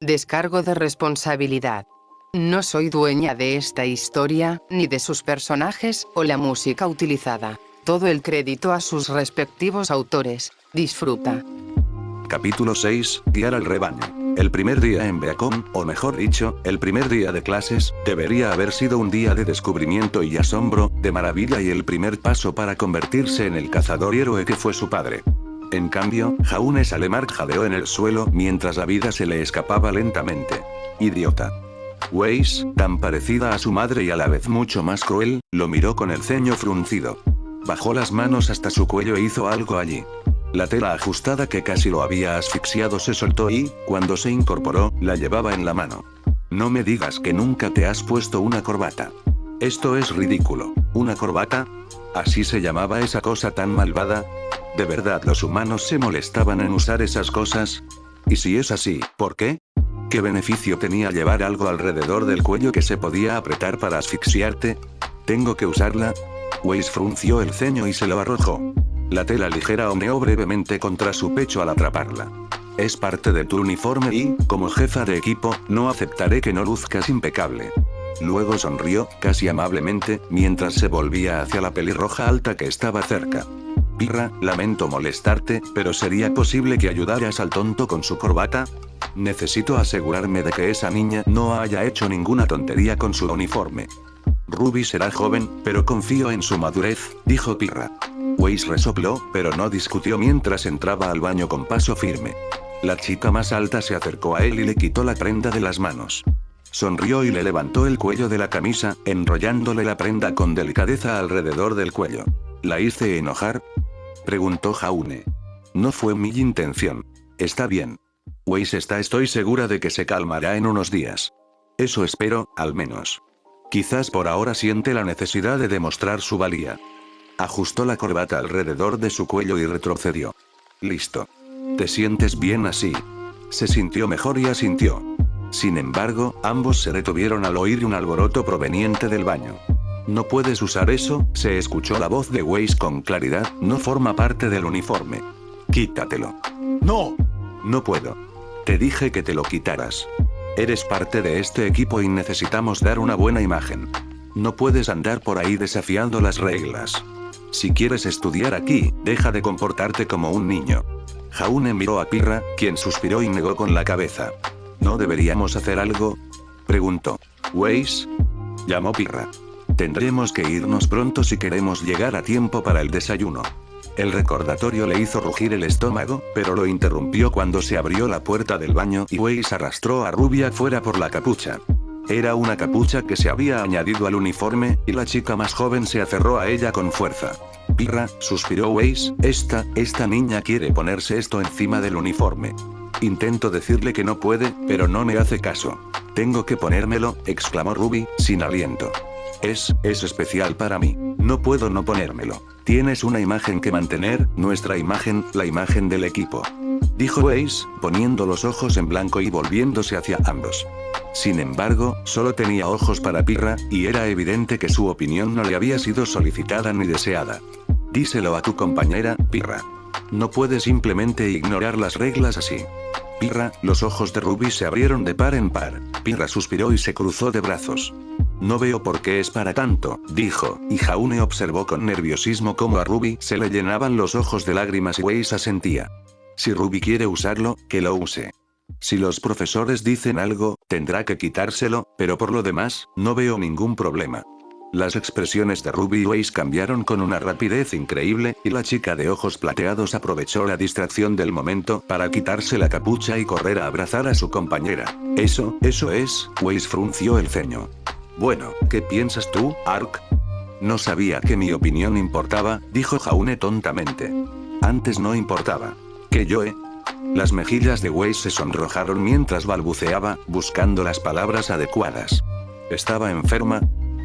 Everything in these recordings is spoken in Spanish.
Descargo de responsabilidad. No soy dueña de esta historia, ni de sus personajes, o la música utilizada. Todo el crédito a sus respectivos autores. Disfruta. Capítulo 6. Guiar al rebaño. El primer día en Beacon, o mejor dicho, el primer día de clases, debería haber sido un día de descubrimiento y asombro, de maravilla y el primer paso para convertirse en el cazador y héroe que fue su padre. En cambio, Jaune Salemark jadeó en el suelo mientras la vida se le escapaba lentamente. Idiota. Weiss, tan parecida a su madre y a la vez mucho más cruel, lo miró con el ceño fruncido. Bajó las manos hasta su cuello e hizo algo allí. La tela ajustada que casi lo había asfixiado se soltó y, cuando se incorporó, la llevaba en la mano. No me digas que nunca te has puesto una corbata. Esto es ridículo. ¿Una corbata? ¿Así se llamaba esa cosa tan malvada? ¿De verdad los humanos se molestaban en usar esas cosas? Y si es así, ¿por qué? ¿Qué beneficio tenía llevar algo alrededor del cuello que se podía apretar para asfixiarte? ¿Tengo que usarla? Weiss frunció el ceño y se lo arrojó. La tela ligera ondeó brevemente contra su pecho al atraparla. Es parte de tu uniforme y, como jefa de equipo, no aceptaré que no luzcas impecable. Luego sonrió, casi amablemente, mientras se volvía hacia la pelirroja alta que estaba cerca. Pirra, lamento molestarte, pero ¿sería posible que ayudaras al tonto con su corbata? Necesito asegurarme de que esa niña no haya hecho ninguna tontería con su uniforme. Ruby será joven, pero confío en su madurez, dijo Pirra. Weiss resopló, pero no discutió mientras entraba al baño con paso firme. La chica más alta se acercó a él y le quitó la prenda de las manos. Sonrió y le levantó el cuello de la camisa, enrollándole la prenda con delicadeza alrededor del cuello. ¿La hice enojar?, preguntó Jaune. No fue mi intención. Está bien. Weiss estoy segura de que se calmará en unos días. Eso espero, al menos. Quizás por ahora siente la necesidad de demostrar su valía. Ajustó la corbata alrededor de su cuello y retrocedió. Listo. ¿Te sientes bien así? Se sintió mejor y asintió. Sin embargo, ambos se detuvieron al oír un alboroto proveniente del baño. No puedes usar eso, se escuchó la voz de Weiss con claridad, no forma parte del uniforme. Quítatelo. ¡No! No puedo. Te dije que te lo quitaras. Eres parte de este equipo y necesitamos dar una buena imagen. No puedes andar por ahí desafiando las reglas. Si quieres estudiar aquí, deja de comportarte como un niño. Jaune miró a Pirra, quien suspiró y negó con la cabeza. ¿No deberíamos hacer algo?, preguntó. Weiss, llamó Pirra. Tendremos que irnos pronto si queremos llegar a tiempo para el desayuno. El recordatorio le hizo rugir el estómago, pero lo interrumpió cuando se abrió la puerta del baño y Weiss arrastró a Ruby afuera por la capucha. Era una capucha que se había añadido al uniforme, y la chica más joven se aferró a ella con fuerza. Pirra, suspiró Weiss, esta niña quiere ponerse esto encima del uniforme. Intento decirle que no puede, pero no me hace caso. Tengo que ponérmelo, exclamó Ruby, sin aliento. Es especial para mí. No puedo no ponérmelo. Tienes una imagen que mantener, nuestra imagen, la imagen del equipo. Dijo Weiss, poniendo los ojos en blanco y volviéndose hacia ambos. Sin embargo, solo tenía ojos para Pirra, y era evidente que su opinión no le había sido solicitada ni deseada. Díselo a tu compañera, Pirra. No puedes simplemente ignorar las reglas así. Pirra, los ojos de Ruby se abrieron de par en par. Pirra suspiró y se cruzó de brazos. No veo por qué es para tanto, dijo, y Jaune observó con nerviosismo cómo a Ruby se le llenaban los ojos de lágrimas y Weiss asentía. Si Ruby quiere usarlo, que lo use. Si los profesores dicen algo, tendrá que quitárselo, pero por lo demás, no veo ningún problema. Las expresiones de Ruby y Weiss cambiaron con una rapidez increíble, y la chica de ojos plateados aprovechó la distracción del momento para quitarse la capucha y correr a abrazar a su compañera. Eso es, Weiss frunció el ceño. Bueno, ¿qué piensas tú, Ark? No sabía que mi opinión importaba, dijo Jaune tontamente. Antes no importaba. ¿Que yo, Las mejillas de Weiss se sonrojaron mientras balbuceaba, buscando las palabras adecuadas. ¿Estaba enferma?,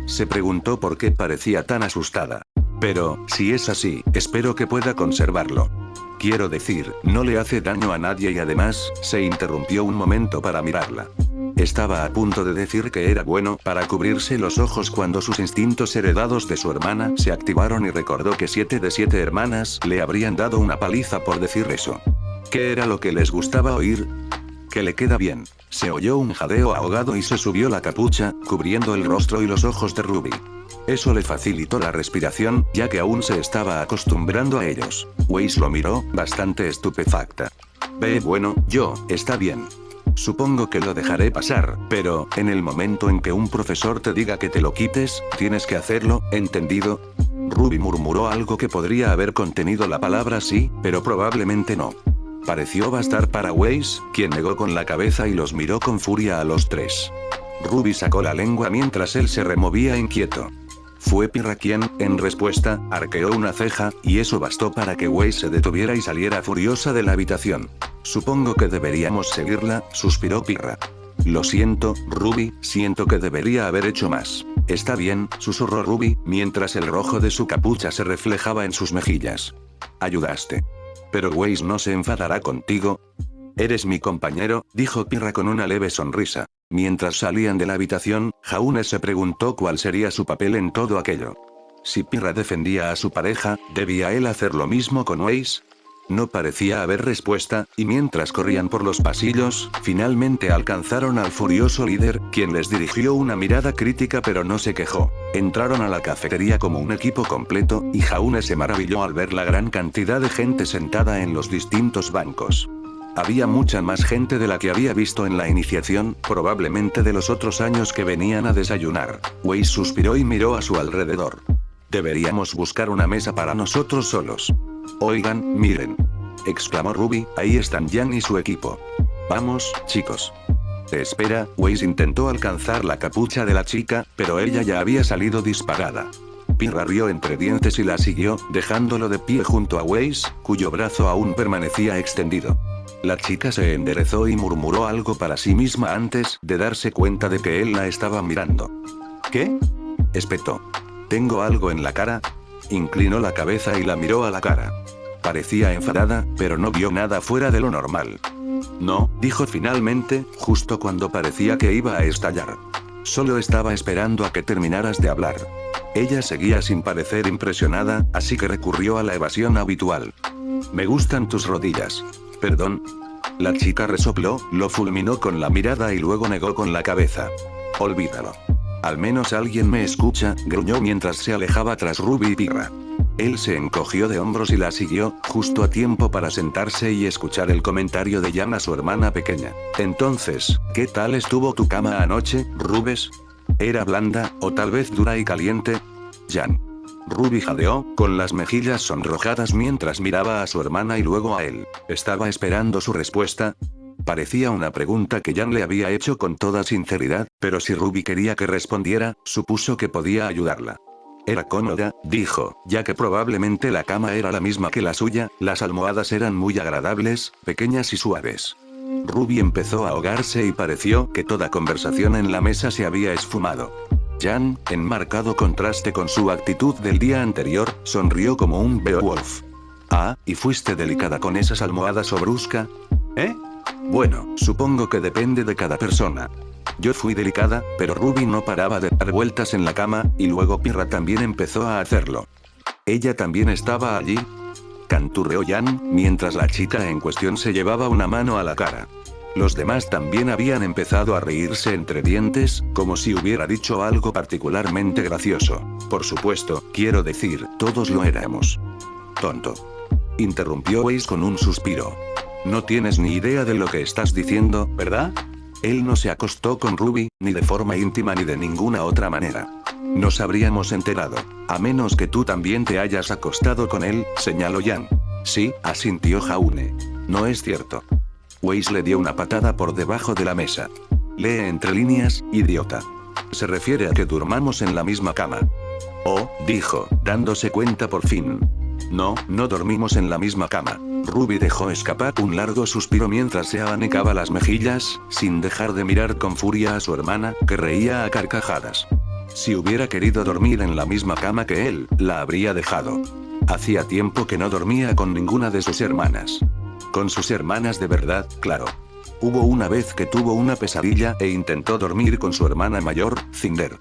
se preguntó por qué parecía tan asustada. Pero, si es así, espero que pueda conservarlo. Quiero decir, no le hace daño a nadie y además, se interrumpió un momento para mirarla. Estaba a punto de decir que era bueno para cubrirse los ojos cuando sus instintos heredados de su hermana se activaron y recordó que 7 de 7 hermanas le habrían dado una paliza por decir eso. ¿Qué era lo que les gustaba oír? que le queda bien. Se oyó un jadeo ahogado y se subió la capucha, cubriendo el rostro y los ojos de Ruby. Eso le facilitó la respiración, ya que aún se estaba acostumbrando a ellos. Weiss lo miró, bastante estupefacta. Bueno, está bien. Supongo que lo dejaré pasar, pero, en el momento en que un profesor te diga que te lo quites, tienes que hacerlo, ¿entendido? Ruby murmuró algo que podría haber contenido la palabra sí, pero probablemente no. Pareció bastar para Weiss, quien negó con la cabeza y los miró con furia a los tres. Ruby sacó la lengua mientras él se removía inquieto. Fue Pirra quien, en respuesta, arqueó una ceja, y eso bastó para que Weiss se detuviera y saliera furiosa de la habitación. Supongo que deberíamos seguirla, suspiró Pirra. Lo siento, Ruby, siento que debería haber hecho más. Está bien, susurró Ruby, mientras el rojo de su capucha se reflejaba en sus mejillas. Ayudaste. Pero Weiss no se enfadará contigo. Eres mi compañero, dijo Pirra con una leve sonrisa. Mientras salían de la habitación, Jaune se preguntó cuál sería su papel en todo aquello. Si Pirra defendía a su pareja, ¿debía él hacer lo mismo con Weiss? No parecía haber respuesta, y mientras corrían por los pasillos, finalmente alcanzaron al furioso líder, quien les dirigió una mirada crítica pero no se quejó. Entraron a la cafetería como un equipo completo, y Jaune se maravilló al ver la gran cantidad de gente sentada en los distintos bancos. Había mucha más gente de la que había visto en la iniciación, probablemente de los otros años que venían a desayunar. Weiss suspiró y miró a su alrededor. Deberíamos buscar una mesa para nosotros solos. Oigan, miren. Exclamó Ruby, ahí están Jan y su equipo. Vamos, chicos. Espera, Weiss intentó alcanzar la capucha de la chica, pero ella ya había salido disparada. Pirra rió entre dientes y la siguió, dejándolo de pie junto a Weiss, cuyo brazo aún permanecía extendido. La chica se enderezó y murmuró algo para sí misma antes de darse cuenta de que él la estaba mirando. ¿Qué? Espetó. ¿Tengo algo en la cara? Inclinó la cabeza y la miró a la cara. Parecía enfadada, pero no vio nada fuera de lo normal. No, dijo finalmente, justo cuando parecía que iba a estallar. Solo estaba esperando a que terminaras de hablar. Ella seguía sin parecer impresionada, así que recurrió a la evasión habitual. Me gustan tus rodillas. ¿Perdón? La chica resopló, lo fulminó con la mirada y luego negó con la cabeza. Olvídalo. Al menos alguien me escucha, gruñó mientras se alejaba tras Ruby y Pirra. Él se encogió de hombros y la siguió, justo a tiempo para sentarse y escuchar el comentario de Jan a su hermana pequeña. Entonces, ¿qué tal estuvo tu cama anoche, Rubes? ¿Era blanda, o tal vez dura y caliente? Jan. Ruby jadeó, con las mejillas sonrojadas mientras miraba a su hermana y luego a él. ¿Estaba esperando su respuesta? Parecía una pregunta que Jan le había hecho con toda sinceridad, pero si Ruby quería que respondiera, supuso que podía ayudarla. Era cómoda, dijo, ya que probablemente la cama era la misma que la suya, las almohadas eran muy agradables, pequeñas y suaves. Ruby empezó a ahogarse y pareció que toda conversación en la mesa se había esfumado. Jan, en marcado contraste con su actitud del día anterior, sonrió como un Beowulf. Ah, ¿y fuiste delicada con esas almohadas o brusca? ¿Eh? Bueno, supongo que depende de cada persona. Yo fui delicada, pero Ruby no paraba de dar vueltas en la cama, y luego Pirra también empezó a hacerlo. ¿Ella también estaba allí? Canturreó Jan, mientras la chica en cuestión se llevaba una mano a la cara. Los demás también habían empezado a reírse entre dientes, como si hubiera dicho algo particularmente gracioso. Por supuesto, quiero decir, todos lo éramos. Tonto. Interrumpió Weiss con un suspiro. No tienes ni idea de lo que estás diciendo, ¿verdad? Él no se acostó con Ruby, ni de forma íntima ni de ninguna otra manera. Nos habríamos enterado. A menos que tú también te hayas acostado con él, señaló Jan. Sí, asintió Jaune. No es cierto. Weiss le dio una patada por debajo de la mesa. Lee entre líneas, idiota. Se refiere a que durmamos en la misma cama. Oh, dijo, dándose cuenta por fin. No, no dormimos en la misma cama. Ruby dejó escapar un largo suspiro mientras se abanicaba las mejillas, sin dejar de mirar con furia a su hermana, que reía a carcajadas. Si hubiera querido dormir en la misma cama que él, la habría dejado. Hacía tiempo que no dormía con ninguna de sus hermanas. Con sus hermanas de verdad, claro. Hubo una vez que tuvo una pesadilla e intentó dormir con su hermana mayor, Cinder.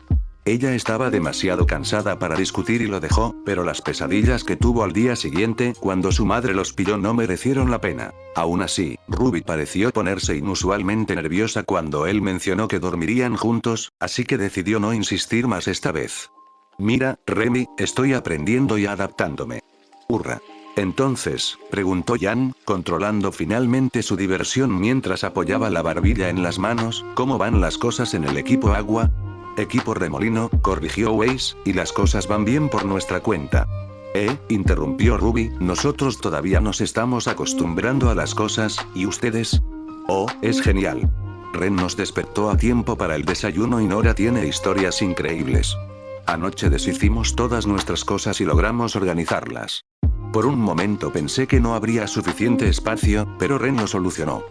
Ella estaba demasiado cansada para discutir y lo dejó, pero las pesadillas que tuvo al día siguiente cuando su madre los pilló no merecieron la pena. Aún así, Ruby pareció ponerse inusualmente nerviosa cuando él mencionó que dormirían juntos, así que decidió no insistir más esta vez. Mira, Remy, estoy aprendiendo y adaptándome. Hurra. Entonces, preguntó Jan, controlando finalmente su diversión mientras apoyaba la barbilla en las manos, ¿cómo van las cosas en el equipo agua? Equipo remolino, corrigió Weiss, y las cosas van bien por nuestra cuenta. Interrumpió Ruby, nosotros todavía nos estamos acostumbrando a las cosas, ¿y ustedes? Oh, es genial. Ren nos despertó a tiempo para el desayuno y Nora tiene historias increíbles. Anoche deshicimos todas nuestras cosas y logramos organizarlas. Por un momento pensé que no habría suficiente espacio, pero Ren lo solucionó.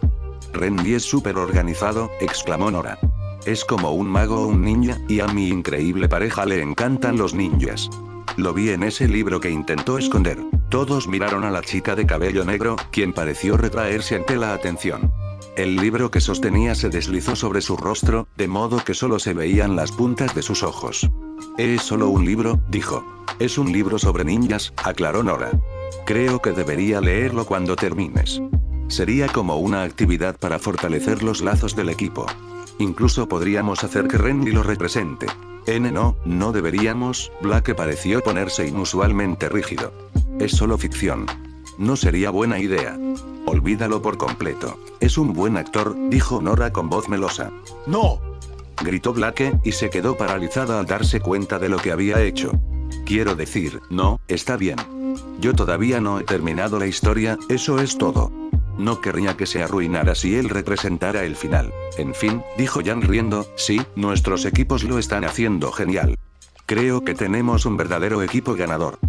Ren es súper organizado, exclamó Nora. Es como un mago o un ninja, y a mi increíble pareja le encantan los ninjas. Lo vi en ese libro que intentó esconder. Todos miraron a la chica de cabello negro, quien pareció retraerse ante la atención. El libro que sostenía se deslizó sobre su rostro, de modo que solo se veían las puntas de sus ojos. Es solo un libro, dijo. Es un libro sobre ninjas, aclaró Nora. Creo que debería leerlo cuando termines. Sería como una actividad para fortalecer los lazos del equipo. Incluso podríamos hacer que Renly lo represente. No deberíamos, Blake pareció ponerse inusualmente rígido. Es solo ficción. No sería buena idea. Olvídalo por completo. Es un buen actor, dijo Nora con voz melosa. ¡No!, gritó Blake, y se quedó paralizada al darse cuenta de lo que había hecho. Quiero decir, no, está bien. Yo todavía no he terminado la historia, eso es todo. No querría que se arruinara si él representara el final. En fin, dijo Jan riendo, sí, nuestros equipos lo están haciendo genial. Creo que tenemos un verdadero equipo ganador.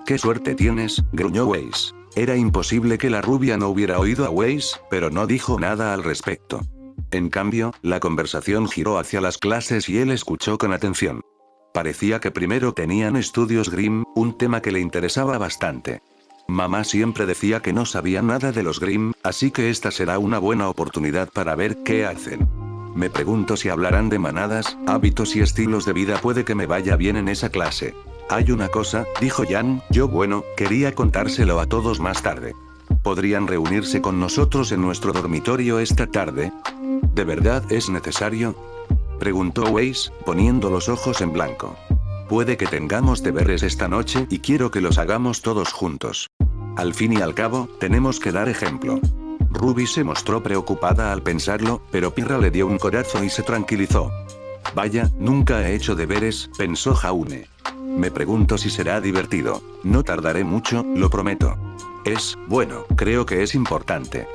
¡Qué suerte tienes!, gruñó Weiss. Era imposible que la rubia no hubiera oído a Weiss, pero no dijo nada al respecto. En cambio, la conversación giró hacia las clases y él escuchó con atención. Parecía que primero tenían estudios Grimm, un tema que le interesaba bastante. Mamá siempre decía que no sabía nada de los Grimm, así que esta será una buena oportunidad para ver qué hacen. Me pregunto si hablarán de manadas, hábitos y estilos de vida. Puede que me vaya bien en esa clase. Hay una cosa, dijo Jan, quería contárselo a todos más tarde. ¿Podrían reunirse con nosotros en nuestro dormitorio esta tarde? ¿De verdad es necesario?, preguntó Weiss, poniendo los ojos en blanco. Puede que tengamos deberes esta noche y quiero que los hagamos todos juntos. Al fin y al cabo, tenemos que dar ejemplo. Ruby se mostró preocupada al pensarlo, pero Pirra le dio un codazo y se tranquilizó. Vaya, nunca he hecho deberes, pensó Jaune. Me pregunto si será divertido. No tardaré mucho, lo prometo. Bueno, creo que es importante.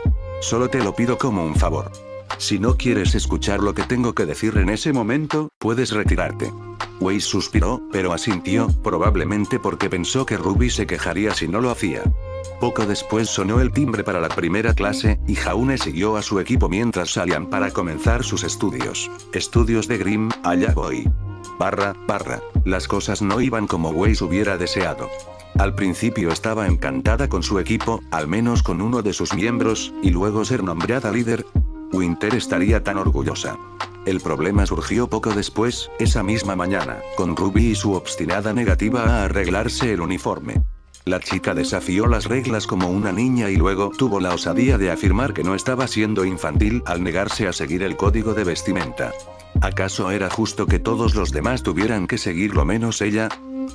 Solo te lo pido como un favor. Si no quieres escuchar lo que tengo que decir en ese momento, puedes retirarte. Weiss suspiró, pero asintió, probablemente porque pensó que Ruby se quejaría si no lo hacía. Poco después sonó el timbre para la primera clase, y Jaune siguió a su equipo mientras salían para comenzar sus estudios. Estudios de Grimm, allá voy. Las cosas no iban como Weiss hubiera deseado. Al principio estaba encantada con su equipo, al menos con uno de sus miembros, y luego ser nombrada líder. Winter estaría tan orgullosa. El problema surgió poco después, esa misma mañana, con Ruby y su obstinada negativa a arreglarse el uniforme. La chica desafió las reglas como una niña y luego tuvo la osadía de afirmar que no estaba siendo infantil al negarse a seguir el código de vestimenta. ¿Acaso era justo que todos los demás tuvieran que seguirlo menos ella?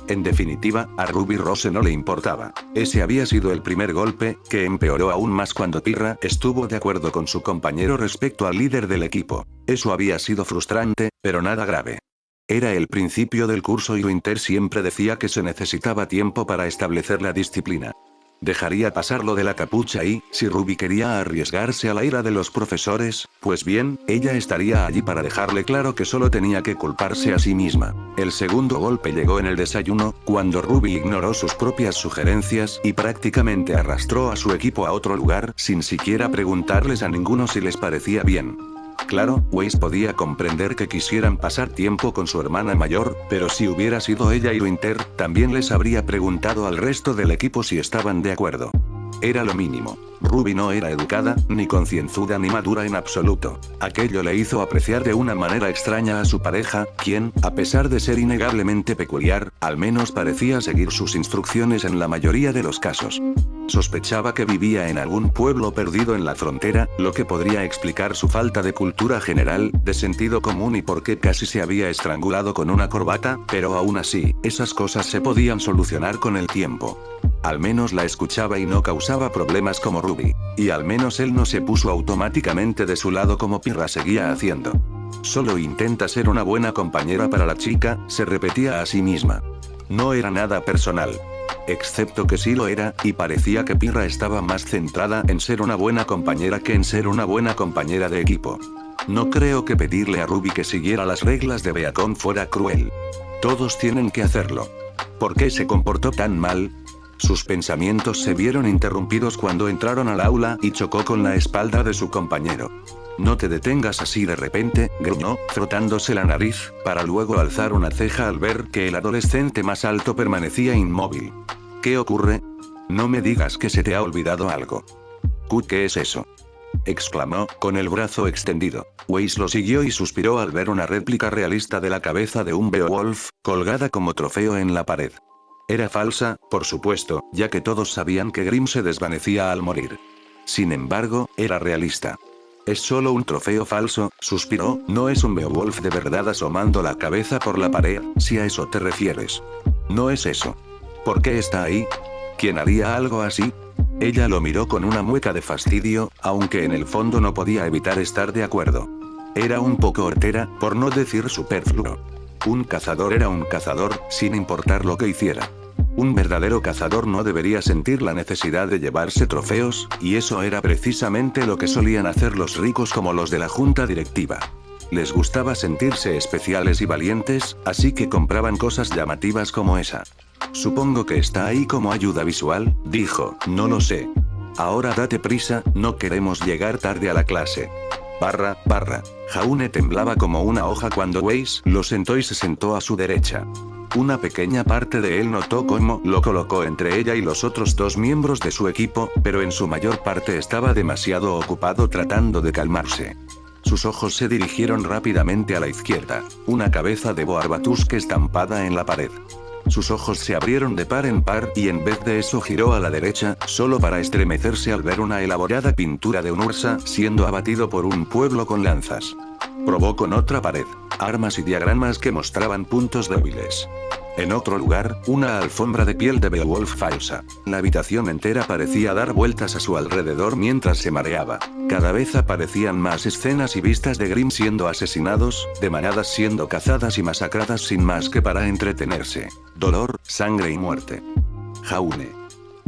En definitiva, a Ruby Rose no le importaba. Ese había sido el primer golpe, que empeoró aún más cuando Pirra estuvo de acuerdo con su compañero respecto al líder del equipo. Eso había sido frustrante, pero nada grave. Era el principio del curso y Winter siempre decía que se necesitaba tiempo para establecer la disciplina. Dejaría pasar lo de la capucha y, si Ruby quería arriesgarse a la ira de los profesores, pues bien, ella estaría allí para dejarle claro que solo tenía que culparse a sí misma. El segundo golpe llegó en el desayuno, cuando Ruby ignoró sus propias sugerencias y prácticamente arrastró a su equipo a otro lugar sin siquiera preguntarles a ninguno si les parecía bien. Claro, Weiss podía comprender que quisieran pasar tiempo con su hermana mayor, pero si hubiera sido ella y Winter, también les habría preguntado al resto del equipo si estaban de acuerdo. Era lo mínimo. Ruby no era educada, ni concienzuda ni madura en absoluto. Aquello le hizo apreciar de una manera extraña a su pareja, quien, a pesar de ser innegablemente peculiar, al menos parecía seguir sus instrucciones en la mayoría de los casos. Sospechaba que vivía en algún pueblo perdido en la frontera, lo que podría explicar su falta de cultura general, de sentido común y por qué casi se había estrangulado con una corbata, pero aún así, esas cosas se podían solucionar con el tiempo. Al menos la escuchaba y no causaba problemas como Ruby. Y al menos él no se puso automáticamente de su lado como Pirra seguía haciendo. Solo intenta ser una buena compañera para la chica, se repetía a sí misma. No era nada personal. Excepto que sí lo era, y parecía que Pirra estaba más centrada en ser una buena compañera que en ser una buena compañera de equipo. No creo que pedirle a Ruby que siguiera las reglas de Beacon fuera cruel. Todos tienen que hacerlo. ¿Por qué se comportó tan mal? Sus pensamientos se vieron interrumpidos cuando entraron al aula y chocó con la espalda de su compañero. No te detengas así de repente, gruñó, frotándose la nariz, para luego alzar una ceja al ver que el adolescente más alto permanecía inmóvil. ¿Qué ocurre? No me digas que se te ha olvidado algo. ¿Qué es eso?, exclamó, con el brazo extendido. Weiss lo siguió y suspiró al ver una réplica realista de la cabeza de un Beowulf, colgada como trofeo en la pared. Era falsa, por supuesto, ya que todos sabían que Grimm se desvanecía al morir. Sin embargo, era realista. Es solo un trofeo falso, suspiró, no es un Beowulf de verdad asomando la cabeza por la pared, si a eso te refieres. No es eso. ¿Por qué está ahí? ¿Quién haría algo así? Ella lo miró con una mueca de fastidio, aunque en el fondo no podía evitar estar de acuerdo. Era un poco hortera, por no decir superfluo. Un cazador era un cazador, sin importar lo que hiciera. Un verdadero cazador no debería sentir la necesidad de llevarse trofeos, y eso era precisamente lo que solían hacer los ricos como los de la junta directiva. Les gustaba sentirse especiales y valientes, así que compraban cosas llamativas como esa. Supongo que está ahí como ayuda visual, dijo, no lo sé. Ahora date prisa, no queremos llegar tarde a la clase. Barra. Jaune temblaba como una hoja cuando Weiss lo sentó y se sentó a su derecha. Una pequeña parte de él notó cómo lo colocó entre ella y los otros dos miembros de su equipo, pero en su mayor parte estaba demasiado ocupado tratando de calmarse. Sus ojos se dirigieron rápidamente a la izquierda, una cabeza de Boarbatusque estampada en la pared. Sus ojos se abrieron de par en par y en vez de eso giró a la derecha, solo para estremecerse al ver una elaborada pintura de un Ursa siendo abatido por un pueblo con lanzas. Probó con otra pared, armas y diagramas que mostraban puntos débiles. En otro lugar, una alfombra de piel de Beowulf falsa. La habitación entera parecía dar vueltas a su alrededor mientras se mareaba. Cada vez aparecían más escenas y vistas de Grimm siendo asesinados, de manadas siendo cazadas y masacradas sin más que para entretenerse. Dolor, sangre y muerte. Jaune,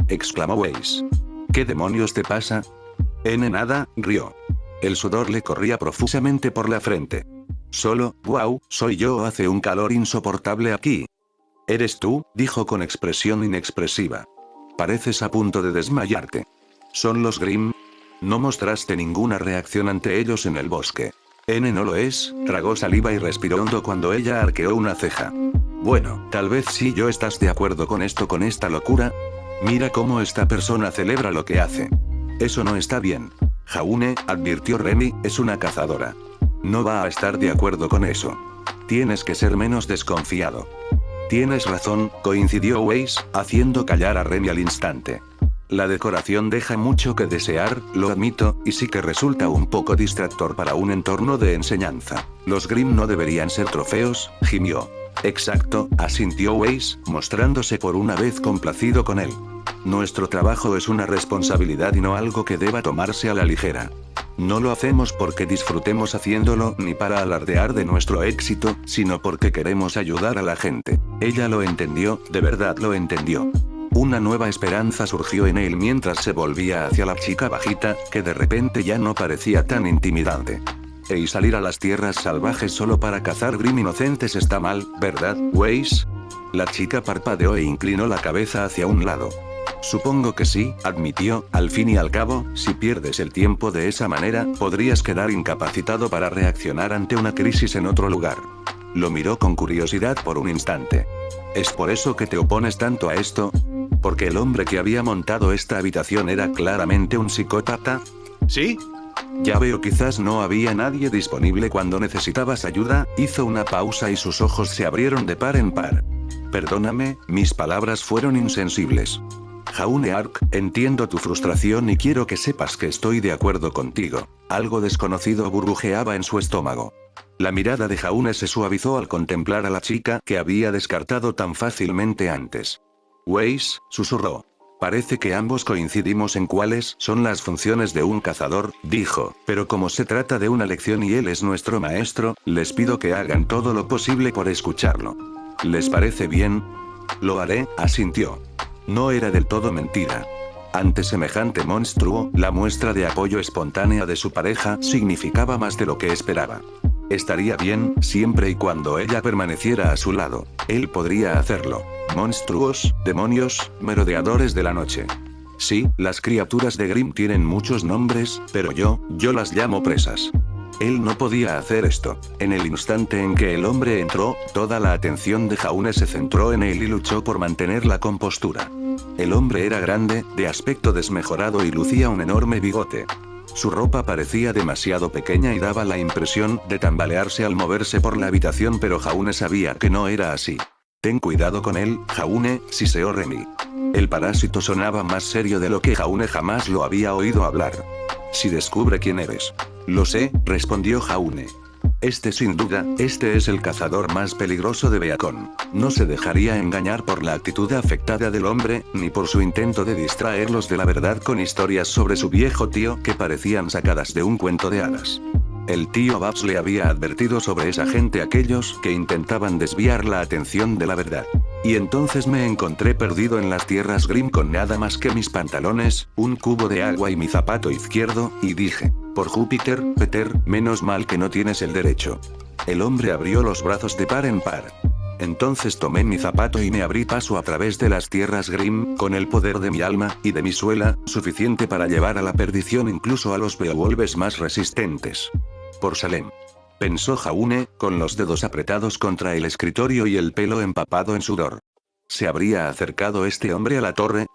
exclamó Weiss. ¿Qué demonios te pasa? Nada, rió. El sudor le corría profusamente por la frente. Solo, wow, soy yo, hace un calor insoportable aquí. ¿Eres tú?, dijo con expresión inexpresiva. Pareces a punto de desmayarte. ¿Son los Grimm? No mostraste ninguna reacción ante ellos en el bosque. No lo es, tragó saliva y respiró hondo cuando ella arqueó una ceja. Bueno, tal vez sí. ¿Yo estás de acuerdo con esto, con esta locura? Mira cómo esta persona celebra lo que hace. Eso no está bien. Jaune, advirtió Remy, es una cazadora. No va a estar de acuerdo con eso. Tienes que ser menos desconfiado. Tienes razón, coincidió Weiss, haciendo callar a Remy al instante. La decoración deja mucho que desear, lo admito, y sí que resulta un poco distractor para un entorno de enseñanza. Los Grimm no deberían ser trofeos, gimió. Exacto, asintió Weiss, mostrándose por una vez complacido con él. Nuestro trabajo es una responsabilidad y no algo que deba tomarse a la ligera. No lo hacemos porque disfrutemos haciéndolo ni para alardear de nuestro éxito, sino porque queremos ayudar a la gente. Ella lo entendió, de verdad lo entendió. Una nueva esperanza surgió en él mientras se volvía hacia la chica bajita, que de repente ya no parecía tan intimidante. Y salir a las tierras salvajes solo para cazar Grimm inocentes está mal, ¿verdad, Weiss? La chica parpadeó e inclinó la cabeza hacia un lado. Supongo que sí, admitió, al fin y al cabo, si pierdes el tiempo de esa manera, podrías quedar incapacitado para reaccionar ante una crisis en otro lugar. Lo miró con curiosidad por un instante. ¿Es por eso que te opones tanto a esto? Porque el hombre que había montado esta habitación era claramente un psicópata. ¿Sí? Ya veo, quizás no había nadie disponible cuando necesitabas ayuda. Hizo una pausa y sus ojos se abrieron de par en par. Perdóname, mis palabras fueron insensibles. Jaune Ark, entiendo tu frustración y quiero que sepas que estoy de acuerdo contigo. Algo desconocido burbujeaba en su estómago. La mirada de Jaune se suavizó al contemplar a la chica que había descartado tan fácilmente antes. Weiss, susurró. Parece que ambos coincidimos en cuáles son las funciones de un cazador, dijo, pero como se trata de una lección y él es nuestro maestro, les pido que hagan todo lo posible por escucharlo. ¿Les parece bien? Lo haré, asintió. No era del todo mentira. Ante semejante monstruo, la muestra de apoyo espontánea de su pareja significaba más de lo que esperaba. Estaría bien, siempre y cuando ella permaneciera a su lado. Él podría hacerlo. Monstruos, demonios, merodeadores de la noche. Sí, las criaturas de Grimm tienen muchos nombres, pero yo las llamo presas. Él no podía hacer esto. En el instante en que el hombre entró, toda la atención de Jaune se centró en él y luchó por mantener la compostura. El hombre era grande, de aspecto desmejorado y lucía un enorme bigote. Su ropa parecía demasiado pequeña y daba la impresión de tambalearse al moverse por la habitación, pero Jaune sabía que no era así. Ten cuidado con él, Jaune, siseó Remy. El parásito sonaba más serio de lo que Jaune jamás lo había oído hablar. Si descubre quién eres. Lo sé, respondió Jaune. Sin duda, este es el cazador más peligroso de Beacon. No se dejaría engañar por la actitud afectada del hombre, ni por su intento de distraerlos de la verdad con historias sobre su viejo tío que parecían sacadas de un cuento de hadas. El tío Babs le había advertido sobre esa gente, aquellos que intentaban desviar la atención de la verdad. Y entonces me encontré perdido en las tierras Grimm con nada más que mis pantalones, un cubo de agua y mi zapato izquierdo, y dije, por Júpiter, Peter, menos mal que no tienes el derecho. El hombre abrió los brazos de par en par. Entonces tomé mi zapato y me abrí paso a través de las tierras Grimm, con el poder de mi alma, y de mi suela, suficiente para llevar a la perdición incluso a los Beowulfes más resistentes. Por Salem. Pensó Jaune, con los dedos apretados contra el escritorio y el pelo empapado en sudor. ¿Se habría acercado este hombre a la torre?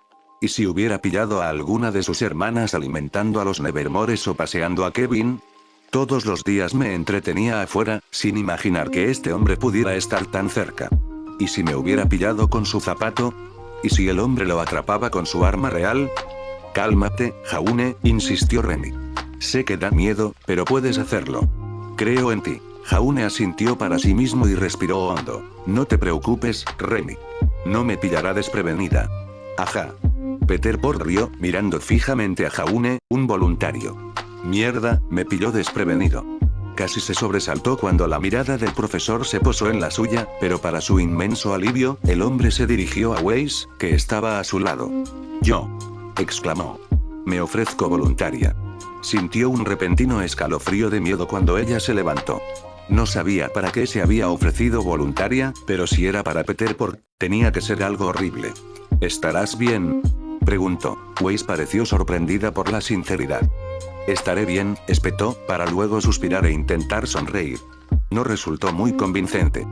¿Y si hubiera pillado a alguna de sus hermanas alimentando a los Nevermores o paseando a Kevin? Todos los días me entretenía afuera, sin imaginar que este hombre pudiera estar tan cerca. ¿Y si me hubiera pillado con su zapato? ¿Y si el hombre lo atrapaba con su arma real? Cálmate, Jaune, insistió Remy. Sé que da miedo, pero puedes hacerlo. Creo en ti. Jaune asintió para sí mismo y respiró hondo. No te preocupes, Remy. No me pillará desprevenida. Ajá. Peter rió, mirando fijamente a Jaune, un voluntario. Mierda, me pilló desprevenido. Casi se sobresaltó cuando la mirada del profesor se posó en la suya, pero para su inmenso alivio, el hombre se dirigió a Weiss, que estaba a su lado. Yo. Exclamó. Me ofrezco voluntaria. Sintió un repentino escalofrío de miedo cuando ella se levantó. No sabía para qué se había ofrecido voluntaria, pero si era para Peter tenía que ser algo horrible. ¿Estarás bien?, preguntó. Weiss pareció sorprendida por la sinceridad. Estaré bien, espetó, para luego suspirar e intentar sonreír. No resultó muy convincente.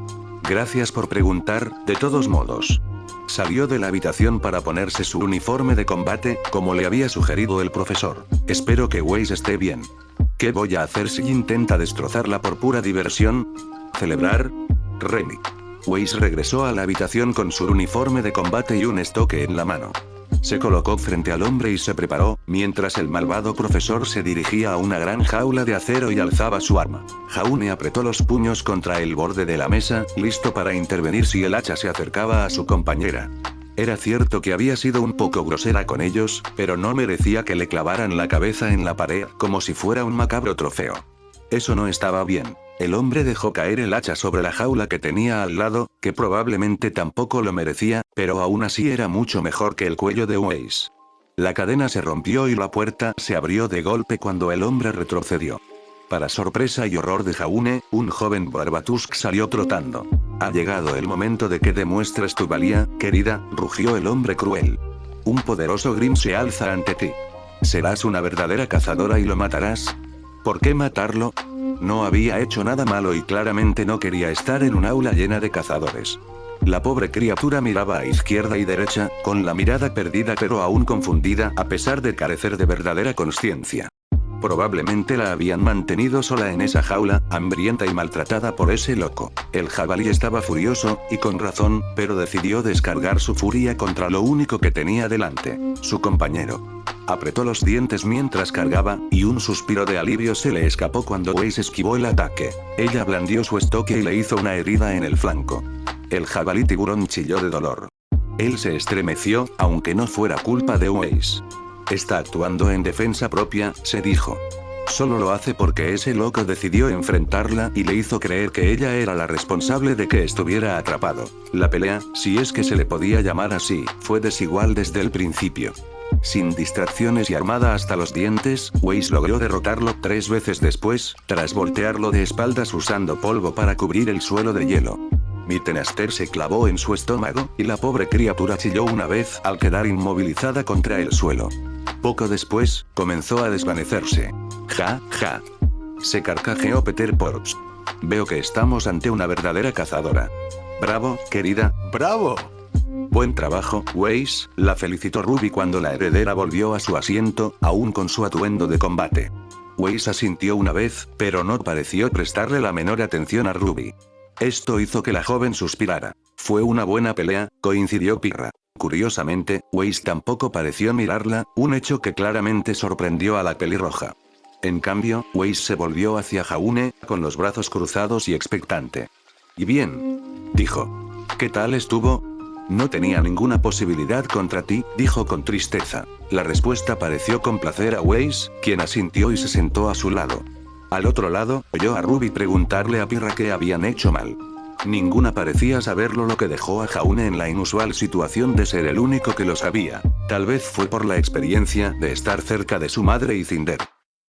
Gracias por preguntar, de todos modos. Salió de la habitación para ponerse su uniforme de combate, como le había sugerido el profesor. Espero que Weiss esté bien. ¿Qué voy a hacer si intenta destrozarla por pura diversión? ¿Celebrar? Remy. Weiss regresó a la habitación con su uniforme de combate y un estoque en la mano. Se colocó frente al hombre y se preparó, mientras el malvado profesor se dirigía a una gran jaula de acero y alzaba su arma. Jaune apretó los puños contra el borde de la mesa, listo para intervenir si el hacha se acercaba a su compañera. Era cierto que había sido un poco grosera con ellos, pero no merecía que le clavaran la cabeza en la pared como si fuera un macabro trofeo. Eso no estaba bien. El hombre dejó caer el hacha sobre la jaula que tenía al lado, que probablemente tampoco lo merecía, pero aún así era mucho mejor que el cuello de Weiss. La cadena se rompió y la puerta se abrió de golpe cuando el hombre retrocedió. Para sorpresa y horror de Jaune, un joven Barbatusk salió trotando. Ha llegado el momento de que demuestres tu valía, querida, rugió el hombre cruel. Un poderoso Grimm se alza ante ti. ¿Serás una verdadera cazadora y lo matarás? ¿Por qué matarlo? No había hecho nada malo y claramente no quería estar en un aula llena de cazadores. La pobre criatura miraba a izquierda y derecha, con la mirada perdida pero aún confundida a pesar de carecer de verdadera conciencia. Probablemente la habían mantenido sola en esa jaula, hambrienta y maltratada por ese loco. El jabalí estaba furioso, y con razón, pero decidió descargar su furia contra lo único que tenía delante, su compañero. Apretó los dientes mientras cargaba, y un suspiro de alivio se le escapó cuando Weiss esquivó el ataque. Ella blandió su estoque y le hizo una herida en el flanco. El jabalí tiburón chilló de dolor. Él se estremeció, aunque no fuera culpa de Weiss. Está actuando en defensa propia, se dijo. Solo lo hace porque ese loco decidió enfrentarla y le hizo creer que ella era la responsable de que estuviera atrapado. La pelea, si es que se le podía llamar así, fue desigual desde el principio. Sin distracciones y armada hasta los dientes, Weiss logró derrotarlo 3 veces después, tras voltearlo de espaldas usando polvo para cubrir el suelo de hielo. Mittenaster se clavó en su estómago, y la pobre criatura chilló una vez al quedar inmovilizada contra el suelo. Poco después, comenzó a desvanecerse. Ja, ja. Se carcajeó Peter Potts. Veo que estamos ante una verdadera cazadora. Bravo, querida. ¡Bravo! Buen trabajo, Weiss, la felicitó Ruby cuando la heredera volvió a su asiento, aún con su atuendo de combate. Weiss asintió una vez, pero no pareció prestarle la menor atención a Ruby. Esto hizo que la joven suspirara. Fue una buena pelea, coincidió Pirra. Curiosamente, Weiss tampoco pareció mirarla, un hecho que claramente sorprendió a la pelirroja. En cambio, Weiss se volvió hacia Jaune, con los brazos cruzados y expectante. «Y bien», dijo. «¿Qué tal estuvo?» «No tenía ninguna posibilidad contra ti», dijo con tristeza. La respuesta pareció complacer a Weiss, quien asintió y se sentó a su lado. Al otro lado, oyó a Ruby preguntarle a Pirra qué habían hecho mal. Ninguna parecía saberlo, lo que dejó a Jaune en la inusual situación de ser el único que lo sabía. Tal vez fue por la experiencia de estar cerca de su madre y Cinder.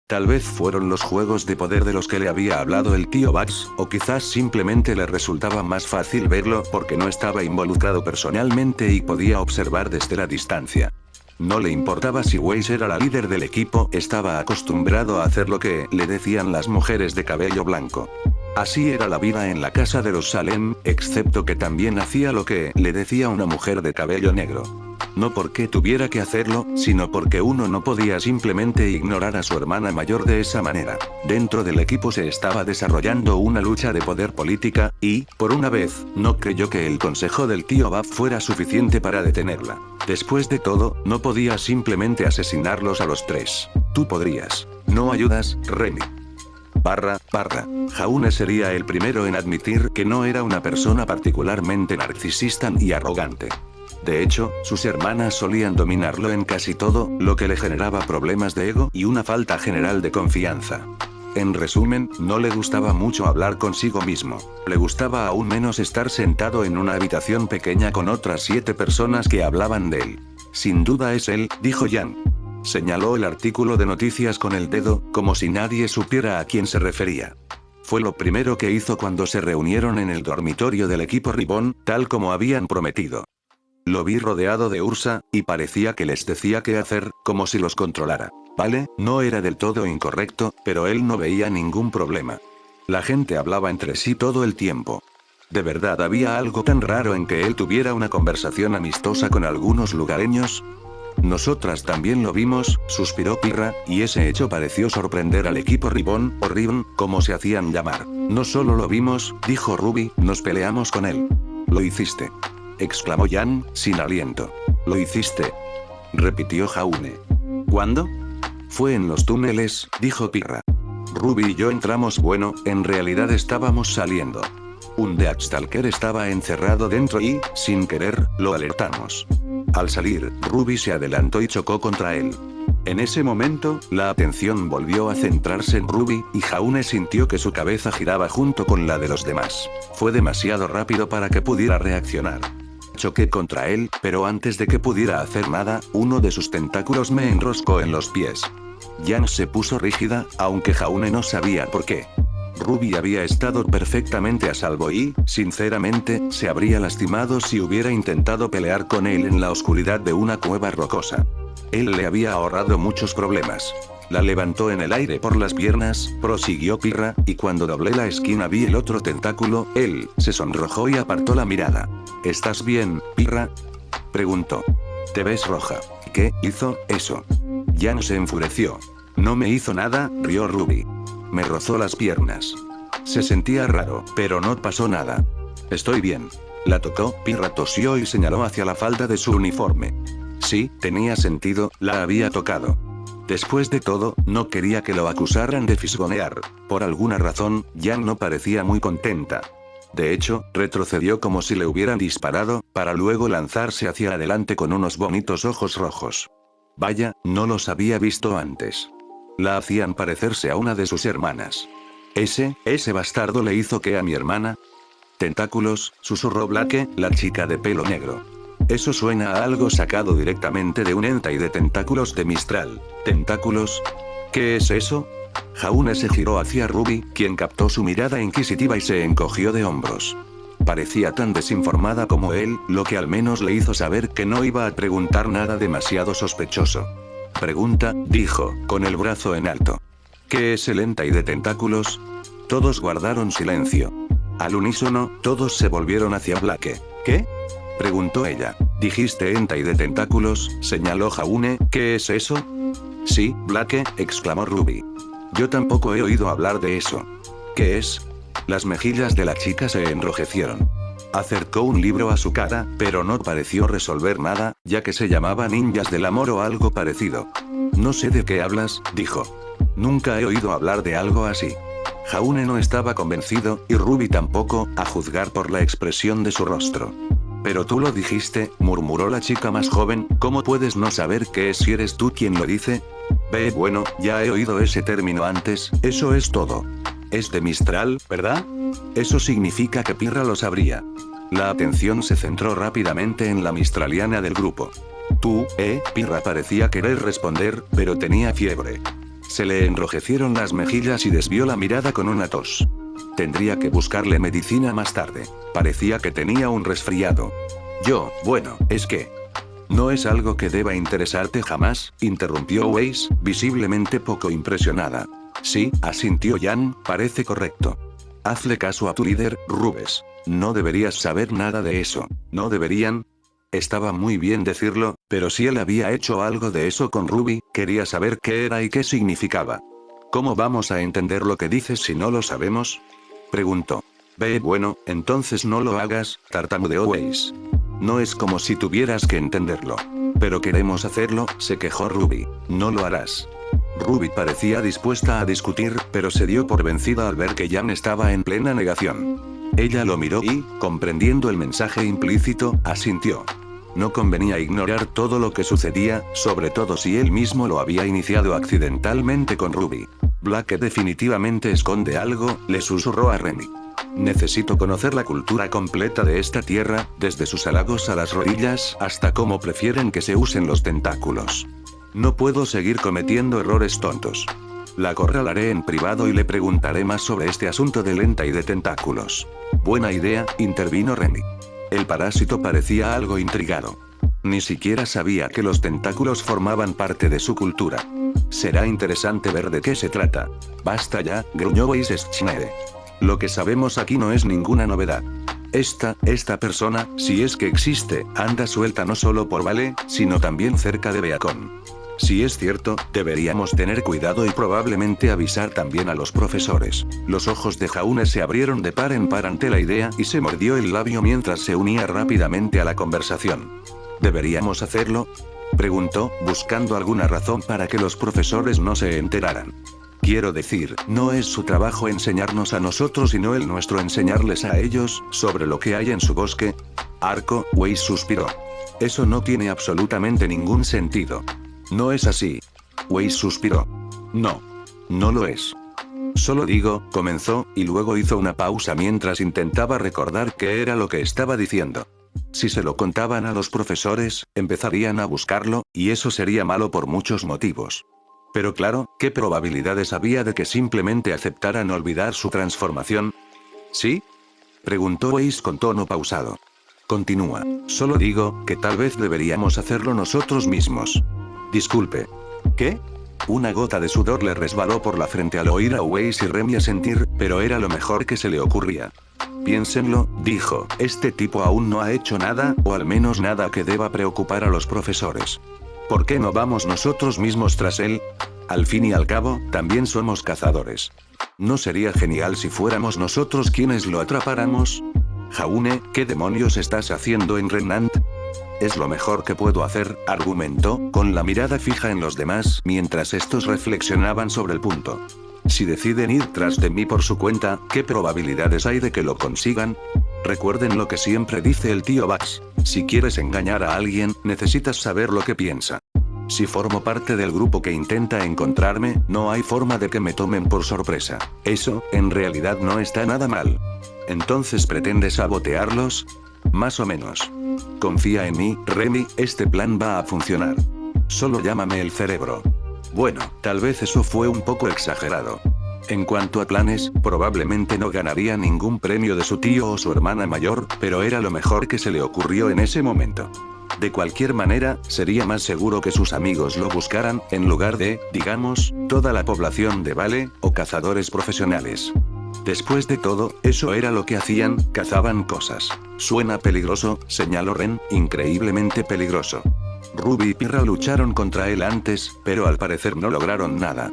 Tal vez fueron los juegos de poder de los que le había hablado el tío Bugs, o quizás simplemente le resultaba más fácil verlo porque no estaba involucrado personalmente y podía observar desde la distancia. No le importaba si Weiss era la líder del equipo, estaba acostumbrado a hacer lo que le decían las mujeres de cabello blanco. Así era la vida en la casa de los Salem, excepto que también hacía lo que le decía una mujer de cabello negro. No porque tuviera que hacerlo, sino porque uno no podía simplemente ignorar a su hermana mayor de esa manera. Dentro del equipo se estaba desarrollando una lucha de poder política, y, por una vez, no creyó que el consejo del tío Buff fuera suficiente para detenerla. Después de todo, no podía simplemente asesinarlos a los 3. Tú podrías. ¿No ayudas, Remy? Jaune sería el primero en admitir que no era una persona particularmente narcisista y arrogante. De hecho, sus hermanas solían dominarlo en casi todo, lo que le generaba problemas de ego y una falta general de confianza. En resumen, no le gustaba mucho hablar consigo mismo. Le gustaba aún menos estar sentado en una habitación pequeña con otras 7 personas que hablaban de él. Sin duda es él, dijo Jan. Señaló el artículo de noticias con el dedo, como si nadie supiera a quién se refería. Fue lo primero que hizo cuando se reunieron en el dormitorio del equipo Ribbon, tal como habían prometido. Lo vi rodeado de Ursa, y parecía que les decía qué hacer, como si los controlara. Vale, no era del todo incorrecto, pero él no veía ningún problema. La gente hablaba entre sí todo el tiempo. ¿De verdad había algo tan raro en que él tuviera una conversación amistosa con algunos lugareños? Nosotras también lo vimos, suspiró Pirra, y ese hecho pareció sorprender al equipo Ribbon, o Ribbon, como se hacían llamar. No solo lo vimos, dijo Ruby, nos peleamos con él. Lo hiciste. Exclamó Jan, sin aliento. Lo hiciste. Repitió Jaune. ¿Cuándo? Fue en los túneles, dijo Pirra. Ruby y yo entramos, bueno, en realidad estábamos saliendo. Un Deathstalker estaba encerrado dentro y, sin querer, lo alertamos. Al salir, Ruby se adelantó y chocó contra él. En ese momento, la atención volvió a centrarse en Ruby, y Jaune sintió que su cabeza giraba junto con la de los demás. Fue demasiado rápido para que pudiera reaccionar. Choqué contra él, pero antes de que pudiera hacer nada, uno de sus tentáculos me enroscó en los pies. Jan se puso rígida, aunque Jaune no sabía por qué. Ruby había estado perfectamente a salvo y, sinceramente, se habría lastimado si hubiera intentado pelear con él en la oscuridad de una cueva rocosa. Él le había ahorrado muchos problemas. La levantó en el aire por las piernas, prosiguió Pirra, y cuando doblé la esquina vi el otro tentáculo. Él se sonrojó y apartó la mirada. ¿Estás bien, Pirra?, preguntó. Te ves roja. ¿Qué hizo eso? Jan se enfureció. No me hizo nada, rió Ruby. Me rozó las piernas. Se sentía raro, pero no pasó nada. Estoy bien. La tocó. Pirra tosió y señaló hacia la falda de su uniforme. Sí, tenía sentido, la había tocado. Después de todo, no quería que lo acusaran de fisgonear. Por alguna razón, Jan no parecía muy contenta. De hecho, retrocedió como si le hubieran disparado, para luego lanzarse hacia adelante con unos bonitos ojos rojos. Vaya, no los había visto antes. La hacían parecerse a una de sus hermanas. Ese bastardo le hizo ¿qué a mi hermana? Tentáculos, susurró Blake, la chica de pelo negro. Eso suena a algo sacado directamente de un hentai de tentáculos de Mistral. ¿Tentáculos? ¿Qué es eso? Jaune se giró hacia Ruby, quien captó su mirada inquisitiva y se encogió de hombros. Parecía tan desinformada como él, lo que al menos le hizo saber que no iba a preguntar nada demasiado sospechoso. Pregunta, dijo, con el brazo en alto. ¿Qué es el hentai de tentáculos? Todos guardaron silencio. Al unísono, todos se volvieron hacia Blake. ¿Qué?, preguntó ella. Dijiste hentai de tentáculos, señaló Jaune. ¿Qué es eso? Sí, Blake, exclamó Ruby. Yo tampoco he oído hablar de eso. ¿Qué es? Las mejillas de la chica se enrojecieron. Acercó un libro a su cara, pero no pareció resolver nada, ya que se llamaba Ninjas del Amor o algo parecido. No sé de qué hablas, dijo. Nunca he oído hablar de algo así. Jaune no estaba convencido, y Ruby tampoco, a juzgar por la expresión de su rostro. Pero tú lo dijiste, murmuró la chica más joven. ¿Cómo puedes no saber qué es si eres tú quien lo dice? Bueno, ya he oído ese término antes, eso es todo. Es de Mistral, ¿verdad? Eso significa que Pirra lo sabría. La atención se centró rápidamente en la mistraliana del grupo. Pirra parecía querer responder, pero tenía fiebre. Se le enrojecieron las mejillas y desvió la mirada con una tos. Tendría que buscarle medicina más tarde. Parecía que tenía un resfriado. Bueno, es que... No es algo que deba interesarte jamás, interrumpió Weiss, visiblemente poco impresionada. Sí, asintió Jan, parece correcto. Hazle caso a tu líder, Rubes. No deberías saber nada de eso. ¿No deberían? Estaba muy bien decirlo, pero si él había hecho algo de eso con Ruby, quería saber qué era y qué significaba. ¿Cómo vamos a entender lo que dices si no lo sabemos?, preguntó. Bueno, entonces no lo hagas, tartamudeó Weiss. No es como si tuvieras que entenderlo. Pero queremos hacerlo, se quejó Ruby. No lo harás. Ruby parecía dispuesta a discutir, pero se dio por vencida al ver que Jan estaba en plena negación. Ella lo miró y, comprendiendo el mensaje implícito, asintió. No convenía ignorar todo lo que sucedía, sobre todo si él mismo lo había iniciado accidentalmente con Ruby. Blake definitivamente esconde algo, le susurró a Remy. Necesito conocer la cultura completa de esta tierra, desde sus halagos a las rodillas, hasta cómo prefieren que se usen los tentáculos. No puedo seguir cometiendo errores tontos. La acorralaré en privado y le preguntaré más sobre este asunto de hentai de tentáculos. Buena idea, intervino Remy. El parásito parecía algo intrigado. Ni siquiera sabía que los tentáculos formaban parte de su cultura. Será interesante ver de qué se trata. Basta ya, gruñó Weiss Schneider. Lo que sabemos aquí no es ninguna novedad. Esta persona, si es que existe, anda suelta no solo por Vale, sino también cerca de Beacon. Si es cierto, deberíamos tener cuidado y probablemente avisar también a los profesores. Los ojos de Jaune se abrieron de par en par ante la idea y se mordió el labio mientras se unía rápidamente a la conversación. ¿Deberíamos hacerlo?, preguntó, buscando alguna razón para que los profesores no se enteraran. Quiero decir, no es su trabajo enseñarnos a nosotros sino el nuestro enseñarles a ellos, sobre lo que hay en su bosque. Arco, Weiss suspiró. Eso no tiene absolutamente ningún sentido. No es así. Weiss suspiró. No lo es. Solo digo, comenzó, y luego hizo una pausa mientras intentaba recordar qué era lo que estaba diciendo. Si se lo contaban a los profesores, empezarían a buscarlo, y eso sería malo por muchos motivos. Pero claro, ¿qué probabilidades había de que simplemente aceptaran olvidar su transformación? ¿Sí?, preguntó Weiss con tono pausado. Continúa. Solo digo, que tal vez deberíamos hacerlo nosotros mismos. Disculpe. ¿Qué? Una gota de sudor le resbaló por la frente al oír a Weiss y Remy asentir, pero era lo mejor que se le ocurría. Piénsenlo, dijo, este tipo aún no ha hecho nada, o al menos nada que deba preocupar a los profesores. ¿Por qué no vamos nosotros mismos tras él? Al fin y al cabo, también somos cazadores. ¿No sería genial si fuéramos nosotros quienes lo atrapáramos? Jaune, ¿qué demonios estás haciendo en Renant? Es lo mejor que puedo hacer, argumentó, con la mirada fija en los demás, mientras estos reflexionaban sobre el punto. Si deciden ir tras de mí por su cuenta, ¿qué probabilidades hay de que lo consigan? Recuerden lo que siempre dice el tío Bugs, si quieres engañar a alguien, necesitas saber lo que piensa. Si formo parte del grupo que intenta encontrarme, no hay forma de que me tomen por sorpresa. Eso, en realidad no está nada mal. ¿Entonces pretendes sabotearlos? Más o menos. Confía en mí, Remy, este plan va a funcionar. Solo llámame el cerebro. Bueno, tal vez eso fue un poco exagerado. En cuanto a planes, probablemente no ganaría ningún premio de su tío o su hermana mayor, pero era lo mejor que se le ocurrió en ese momento. De cualquier manera, sería más seguro que sus amigos lo buscaran, en lugar de, digamos, toda la población de Vale, o cazadores profesionales. Después de todo, eso era lo que hacían, cazaban cosas. Suena peligroso, señaló Ren, increíblemente peligroso. Ruby y Pirra lucharon contra él antes, pero al parecer no lograron nada.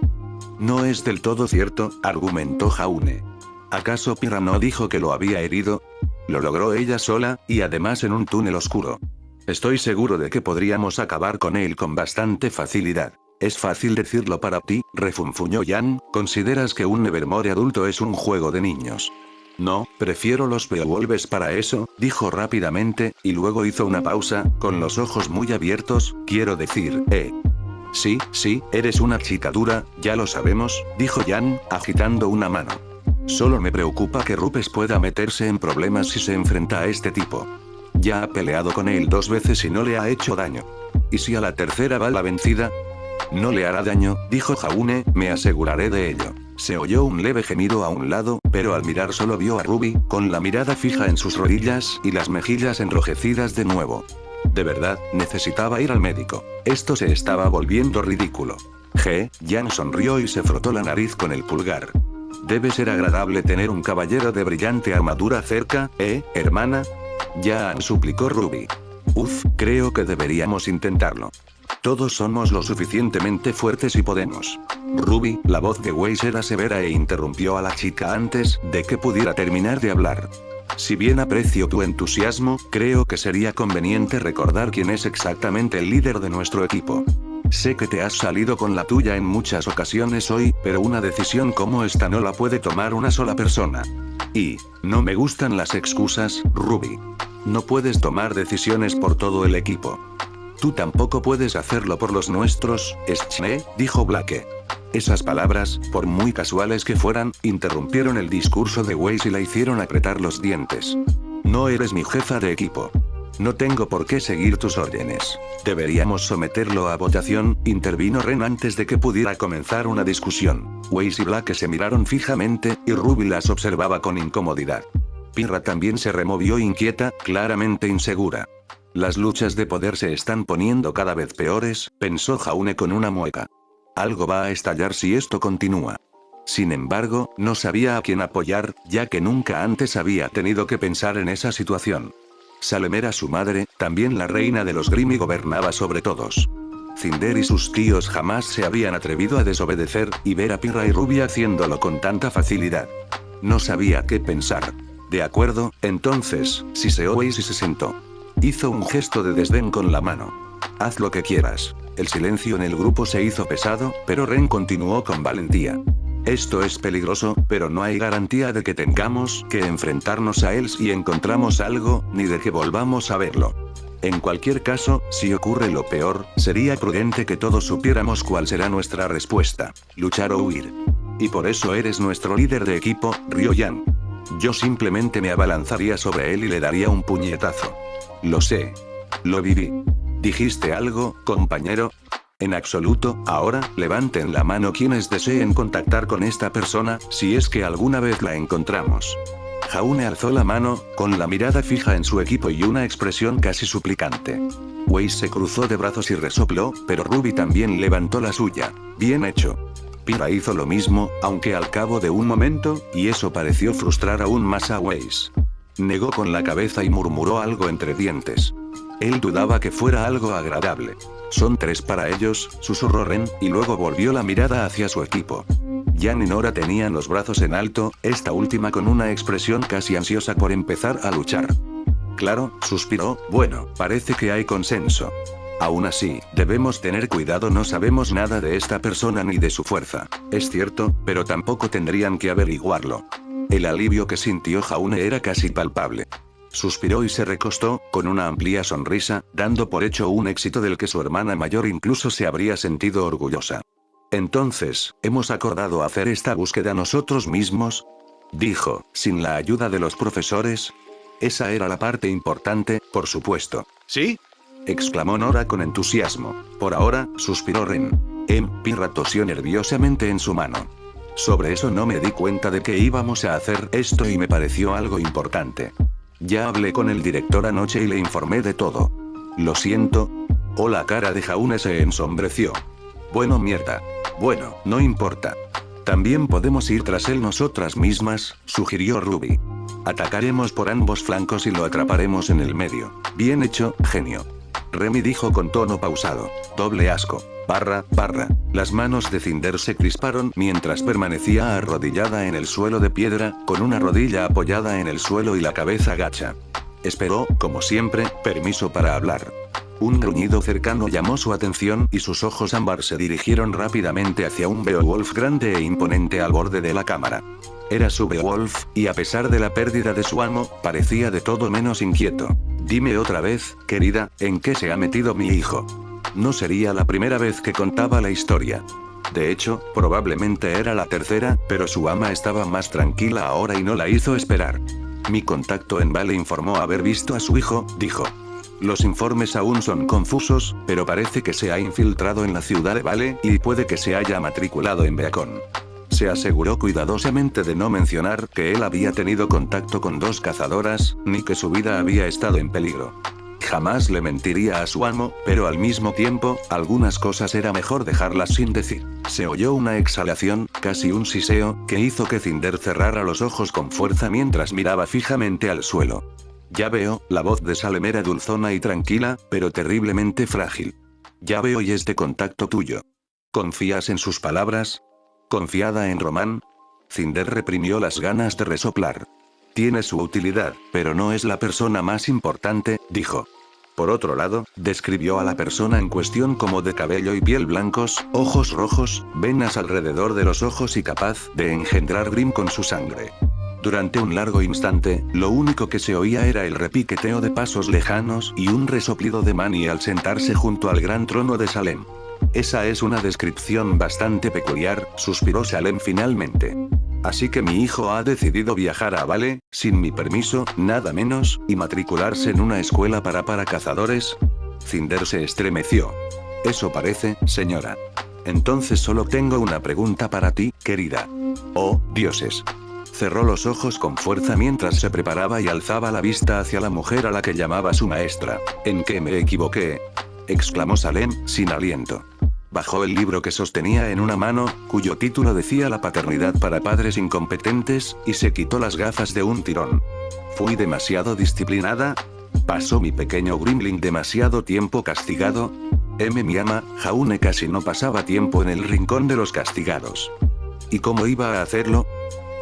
No es del todo cierto, argumentó Jaune. ¿Acaso Pirra no dijo que lo había herido? Lo logró ella sola, y además en un túnel oscuro. Estoy seguro de que podríamos acabar con él con bastante facilidad. Es fácil decirlo para ti, refunfuñó Jan, ¿consideras que un Nevermore adulto es un juego de niños? No, prefiero los Beowulfs para eso, dijo rápidamente, y luego hizo una pausa, con los ojos muy abiertos, quiero decir, Sí, eres una chica dura, ya lo sabemos, dijo Jan, agitando una mano. Solo me preocupa que Rupes pueda meterse en problemas si se enfrenta a este tipo. Ya ha peleado con él 2 veces y no le ha hecho daño. ¿Y si a la tercera va la vencida? No le hará daño, dijo Jaune, me aseguraré de ello. Se oyó un leve gemido a un lado, pero al mirar solo vio a Ruby, con la mirada fija en sus rodillas y las mejillas enrojecidas de nuevo. De verdad, necesitaba ir al médico. Esto se estaba volviendo ridículo. Jan sonrió y se frotó la nariz con el pulgar. Debe ser agradable tener un caballero de brillante armadura cerca, hermana? Jan suplicó Ruby. Creo que deberíamos intentarlo. Todos somos lo suficientemente fuertes y podemos. Ruby, la voz de Weiss era severa e interrumpió a la chica antes de que pudiera terminar de hablar. Si bien aprecio tu entusiasmo, creo que sería conveniente recordar quién es exactamente el líder de nuestro equipo. Sé que te has salido con la tuya en muchas ocasiones hoy, pero una decisión como esta no la puede tomar una sola persona. Y, no me gustan las excusas, Ruby. No puedes tomar decisiones por todo el equipo. Tú tampoco puedes hacerlo por los nuestros, Schne, dijo Blake. Esas palabras, por muy casuales que fueran, interrumpieron el discurso de Weiss y la hicieron apretar los dientes. No eres mi jefa de equipo. No tengo por qué seguir tus órdenes. Deberíamos someterlo a votación, intervino Ren antes de que pudiera comenzar una discusión. Weiss y Blake se miraron fijamente, y Ruby las observaba con incomodidad. Pirra también se removió inquieta, claramente insegura. Las luchas de poder se están poniendo cada vez peores, pensó Jaune con una mueca. Algo va a estallar si esto continúa. Sin embargo, no sabía a quién apoyar, ya que nunca antes había tenido que pensar en esa situación. Salem era su madre, también la reina de los Grimm y gobernaba sobre todos. Cinder y sus tíos jamás se habían atrevido a desobedecer, y ver a Pirra y Ruby haciéndolo con tanta facilidad. No sabía qué pensar. De acuerdo, entonces, siseó Weiss y se sentó. Hizo un gesto de desdén con la mano. Haz lo que quieras. El silencio en el grupo se hizo pesado, pero Ren continuó con valentía. Esto es peligroso, pero no hay garantía de que tengamos que enfrentarnos a él si encontramos algo, ni de que volvamos a verlo. En cualquier caso, si ocurre lo peor, sería prudente que todos supiéramos cuál será nuestra respuesta. Luchar o huir. Y por eso eres nuestro líder de equipo, rió Jan. Yo simplemente me abalanzaría sobre él y le daría un puñetazo. Lo sé. Lo viví. ¿Dijiste algo, compañero? En absoluto. Ahora, levanten la mano quienes deseen contactar con esta persona, si es que alguna vez la encontramos. Jaune alzó la mano, con la mirada fija en su equipo y una expresión casi suplicante. Wei se cruzó de brazos y resopló, pero Ruby también levantó la suya. Bien hecho. Pyrrha hizo lo mismo, aunque al cabo de un momento, y eso pareció frustrar aún más a Weiss. Negó con la cabeza y murmuró algo entre dientes. Él dudaba que fuera algo agradable. Son 3 para ellos, susurró Ren, y luego volvió la mirada hacia su equipo. Jan y Nora tenían los brazos en alto, esta última con una expresión casi ansiosa por empezar a luchar. Claro, suspiró, bueno, parece que hay consenso. Aún así, debemos tener cuidado, no sabemos nada de esta persona ni de su fuerza. Es cierto, pero tampoco tendrían que averiguarlo. El alivio que sintió Jaune era casi palpable. Suspiró y se recostó, con una amplia sonrisa, dando por hecho un éxito del que su hermana mayor incluso se habría sentido orgullosa. Entonces, ¿hemos acordado hacer esta búsqueda nosotros mismos? Dijo, sin la ayuda de los profesores. Esa era la parte importante, por supuesto. ¿Sí? Exclamó Nora con entusiasmo. Por ahora, suspiró Ren. Pyrrha tosió nerviosamente en su mano. Sobre eso no me di cuenta de que íbamos a hacer esto y me pareció algo importante. Ya hablé con el director anoche y le informé de todo. Lo siento. O la cara de Jaune se ensombreció. Bueno, mierda. Bueno, no importa. También podemos ir tras él nosotras mismas, sugirió Ruby. Atacaremos por ambos flancos y lo atraparemos en el medio. Bien hecho, genio. Remy dijo con tono pausado. Doble asco. Barra. Las manos de Cinder se crisparon mientras permanecía arrodillada en el suelo de piedra, con una rodilla apoyada en el suelo y la cabeza gacha. Esperó, como siempre, permiso para hablar. Un gruñido cercano llamó su atención y sus ojos ámbar se dirigieron rápidamente hacia un Beowulf grande e imponente al borde de la cámara. Era su Beowulf, y a pesar de la pérdida de su amo, parecía de todo menos inquieto. Dime otra vez, querida, ¿en qué se ha metido mi hijo? No sería la primera vez que contaba la historia. De hecho, probablemente era la tercera, pero su ama estaba más tranquila ahora y no la hizo esperar. Mi contacto en Vale informó haber visto a su hijo, dijo. Los informes aún son confusos, pero parece que se ha infiltrado en la ciudad de Vale, y puede que se haya matriculado en Beacon. Se aseguró cuidadosamente de no mencionar que él había tenido contacto con 2 cazadoras, ni que su vida había estado en peligro. Jamás le mentiría a su amo, pero al mismo tiempo, algunas cosas era mejor dejarlas sin decir. Se oyó una exhalación, casi un siseo, que hizo que Cinder cerrara los ojos con fuerza mientras miraba fijamente al suelo. Ya veo, la voz de Salem era dulzona y tranquila, pero terriblemente frágil. Ya veo y es de contacto tuyo. ¿Confías en sus palabras? ¿Confiada en Román? Cinder reprimió las ganas de resoplar. Tiene su utilidad, pero no es la persona más importante, dijo. Por otro lado, describió a la persona en cuestión como de cabello y piel blancos, ojos rojos, venas alrededor de los ojos y capaz de engendrar Grim con su sangre. Durante un largo instante, lo único que se oía era el repiqueteo de pasos lejanos y un resoplido de Mani al sentarse junto al gran trono de Salem. Esa es una descripción bastante peculiar, suspiró Salem finalmente. Así que mi hijo ha decidido viajar a Vale, sin mi permiso, nada menos, y matricularse en una escuela para cazadores. Cinder se estremeció. Eso parece, señora. Entonces solo tengo una pregunta para ti, querida. Oh, dioses. Cerró los ojos con fuerza mientras se preparaba y alzaba la vista hacia la mujer a la que llamaba su maestra. ¿En qué me equivoqué? Exclamó Salem, sin aliento. Bajó el libro que sostenía en una mano, cuyo título decía La paternidad para padres incompetentes, y se quitó las gafas de un tirón. ¿Fui demasiado disciplinada? ¿Pasó mi pequeño Grimling demasiado tiempo castigado? Mi ama, Jaune casi no pasaba tiempo en el rincón de los castigados. ¿Y cómo iba a hacerlo?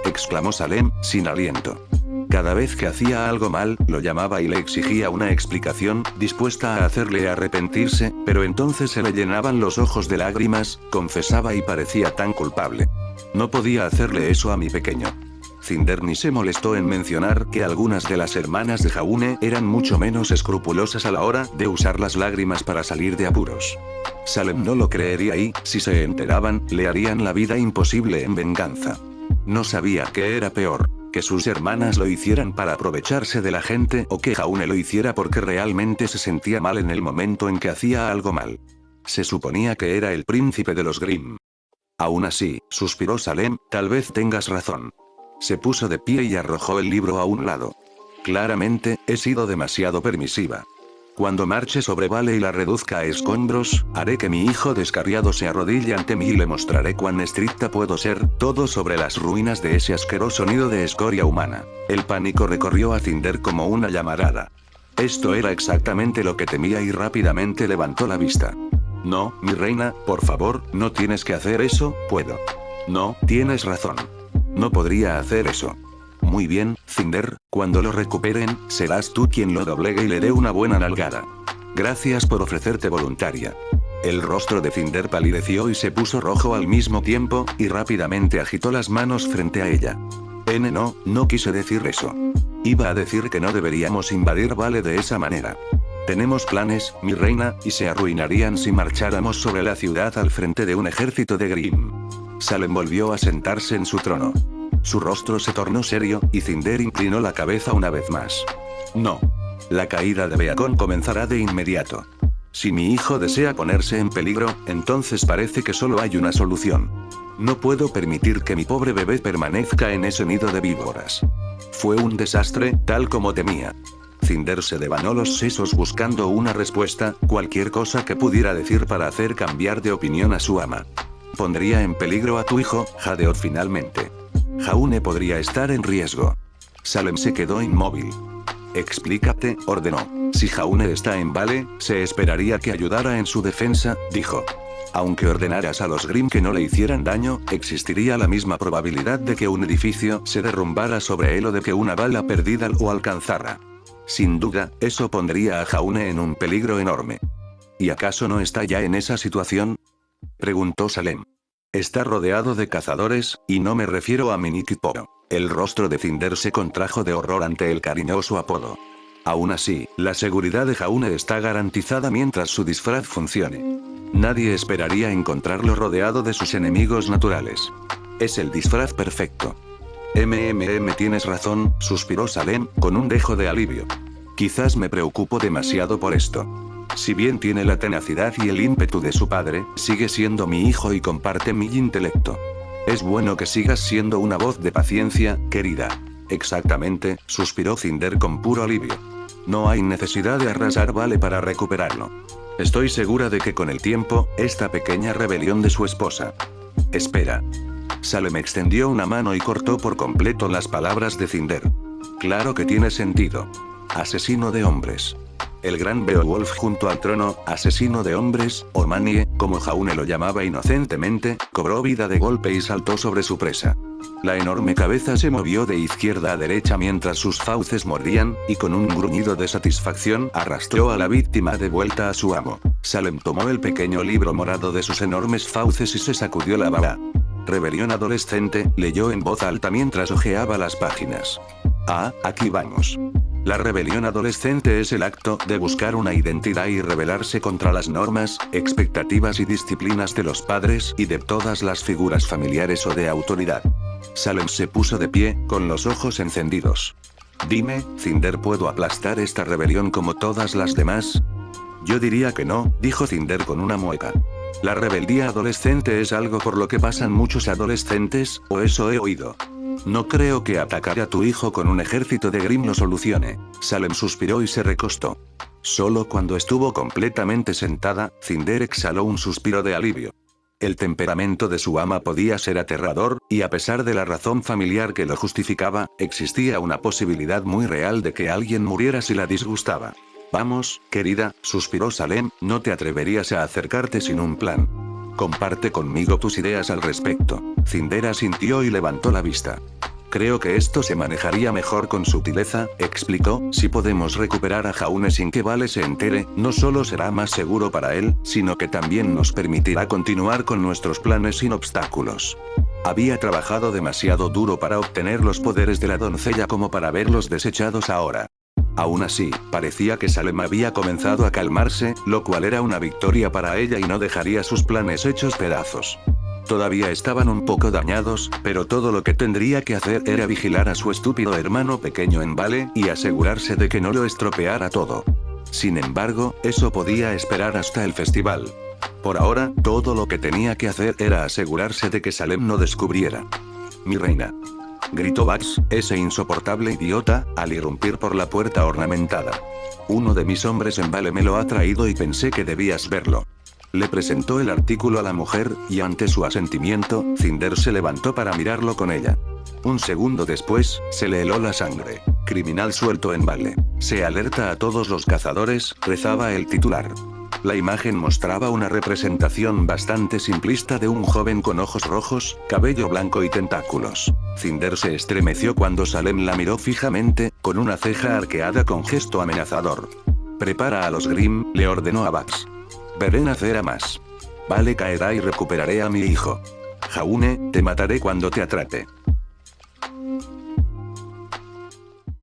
Exclamó Salem, sin aliento. Cada vez que hacía algo mal, lo llamaba y le exigía una explicación, dispuesta a hacerle arrepentirse, pero entonces se le llenaban los ojos de lágrimas, confesaba y parecía tan culpable. No podía hacerle eso a mi pequeño. Cinder ni se molestó en mencionar que algunas de las hermanas de Jaune eran mucho menos escrupulosas a la hora de usar las lágrimas para salir de apuros. Salem no lo creería y, si se enteraban, le harían la vida imposible en venganza. No sabía qué era peor, que sus hermanas lo hicieran para aprovecharse de la gente o que Jaune lo hiciera porque realmente se sentía mal en el momento en que hacía algo mal. Se suponía que era el príncipe de los Grimm. Aún así, suspiró Salem, tal vez tengas razón. Se puso de pie y arrojó el libro a un lado. Claramente, he sido demasiado permisiva. Cuando marche sobre Vale y la reduzca a escombros, haré que mi hijo descarriado se arrodille ante mí y le mostraré cuán estricta puedo ser, todo sobre las ruinas de ese asqueroso nido de escoria humana. El pánico recorrió a Cinder como una llamarada. Esto era exactamente lo que temía y rápidamente levantó la vista. No, mi reina, por favor, no tienes que hacer eso, puedo. No, tienes razón. No podría hacer eso. Muy bien, Cinder, cuando lo recuperen, serás tú quien lo doblegue y le dé una buena nalgada. Gracias por ofrecerte voluntaria. El rostro de Cinder palideció y se puso rojo al mismo tiempo, y rápidamente agitó las manos frente a ella. No quise decir eso. Iba a decir que no deberíamos invadir Vale de esa manera. Tenemos planes, mi reina, y se arruinarían si marcháramos sobre la ciudad al frente de un ejército de Grimm. Salem volvió a sentarse en su trono. Su rostro se tornó serio, y Cinder inclinó la cabeza una vez más. No. La caída de Beacon comenzará de inmediato. Si mi hijo desea ponerse en peligro, entonces parece que solo hay una solución. No puedo permitir que mi pobre bebé permanezca en ese nido de víboras. Fue un desastre, tal como temía. Cinder se devanó los sesos buscando una respuesta, cualquier cosa que pudiera decir para hacer cambiar de opinión a su ama. Pondría en peligro a tu hijo, jadeó finalmente. Jaune podría estar en riesgo. Salem se quedó inmóvil. Explícate, ordenó. Si Jaune está en Vale, se esperaría que ayudara en su defensa, dijo. Aunque ordenaras a los Grimm que no le hicieran daño, existiría la misma probabilidad de que un edificio se derrumbara sobre él o de que una bala perdida lo alcanzara. Sin duda, eso pondría a Jaune en un peligro enorme. ¿Y acaso no está ya en esa situación?, preguntó Salem. Está rodeado de cazadores, y no me refiero a Minikiporo. El rostro de Cinder se contrajo de horror ante el cariñoso apodo. Aún así, la seguridad de Jaune está garantizada mientras su disfraz funcione. Nadie esperaría encontrarlo rodeado de sus enemigos naturales. Es el disfraz perfecto. Tienes razón, suspiró Salem, con un dejo de alivio. Quizás me preocupo demasiado por esto. Si bien tiene la tenacidad y el ímpetu de su padre, sigue siendo mi hijo y comparte mi intelecto. Es bueno que sigas siendo una voz de paciencia, querida. Exactamente, suspiró Cinder con puro alivio. No hay necesidad de arrasar Vale para recuperarlo. Estoy segura de que con el tiempo, esta pequeña rebelión de su esposa. Espera. Salem extendió una mano y cortó por completo las palabras de Cinder. Claro que tiene sentido. Asesino de hombres. El gran Beowulf junto al trono, asesino de hombres, o Manie, como Jaune lo llamaba inocentemente, cobró vida de golpe y saltó sobre su presa. La enorme cabeza se movió de izquierda a derecha mientras sus fauces mordían, y con un gruñido de satisfacción arrastró a la víctima de vuelta a su amo. Salem tomó el pequeño libro morado de sus enormes fauces y se sacudió la baba. Rebelión adolescente, leyó en voz alta mientras hojeaba las páginas. Ah, aquí vamos. La rebelión adolescente es el acto de buscar una identidad y rebelarse contra las normas, expectativas y disciplinas de los padres y de todas las figuras familiares o de autoridad. Salem se puso de pie, con los ojos encendidos. Dime, Cinder, ¿puedo aplastar esta rebelión como todas las demás? Yo diría que no, dijo Cinder con una mueca. La rebeldía adolescente es algo por lo que pasan muchos adolescentes, o eso he oído. No creo que atacar a tu hijo con un ejército de Grimm lo solucione. Salem suspiró y se recostó. Solo cuando estuvo completamente sentada, Cinder exhaló un suspiro de alivio. El temperamento de su ama podía ser aterrador, y a pesar de la razón familiar que lo justificaba, existía una posibilidad muy real de que alguien muriera si la disgustaba. Vamos, querida, suspiró Salem, no te atreverías a acercarte sin un plan. Comparte conmigo tus ideas al respecto. Cinder asintió y levantó la vista. Creo que esto se manejaría mejor con sutileza, explicó, si podemos recuperar a Jaune sin que Vale se entere, no solo será más seguro para él, sino que también nos permitirá continuar con nuestros planes sin obstáculos. Había trabajado demasiado duro para obtener los poderes de la doncella como para verlos desechados ahora. Aún así, parecía que Salem había comenzado a calmarse, lo cual era una victoria para ella y no dejaría sus planes hechos pedazos. Todavía estaban un poco dañados, pero todo lo que tendría que hacer era vigilar a su estúpido hermano pequeño en Vale y asegurarse de que no lo estropeara todo. Sin embargo, eso podía esperar hasta el festival. Por ahora, todo lo que tenía que hacer era asegurarse de que Salem no descubriera. Mi reina. Gritó Bax, ese insoportable idiota, al irrumpir por la puerta ornamentada. Uno de mis hombres en Vale me lo ha traído y pensé que debías verlo. Le presentó el artículo a la mujer, y ante su asentimiento, Cinder se levantó para mirarlo con ella. Un segundo después, se le heló la sangre. Criminal suelto en Vale. Se alerta a todos los cazadores, rezaba el titular. La imagen mostraba una representación bastante simplista de un joven con ojos rojos, cabello blanco y tentáculos. Cinder se estremeció cuando Salem la miró fijamente, con una ceja arqueada con gesto amenazador. Prepara a los Grimm, le ordenó a Bax. Veré nacer a más. Vale caerá y recuperaré a mi hijo. Jaune, te mataré cuando te atrape.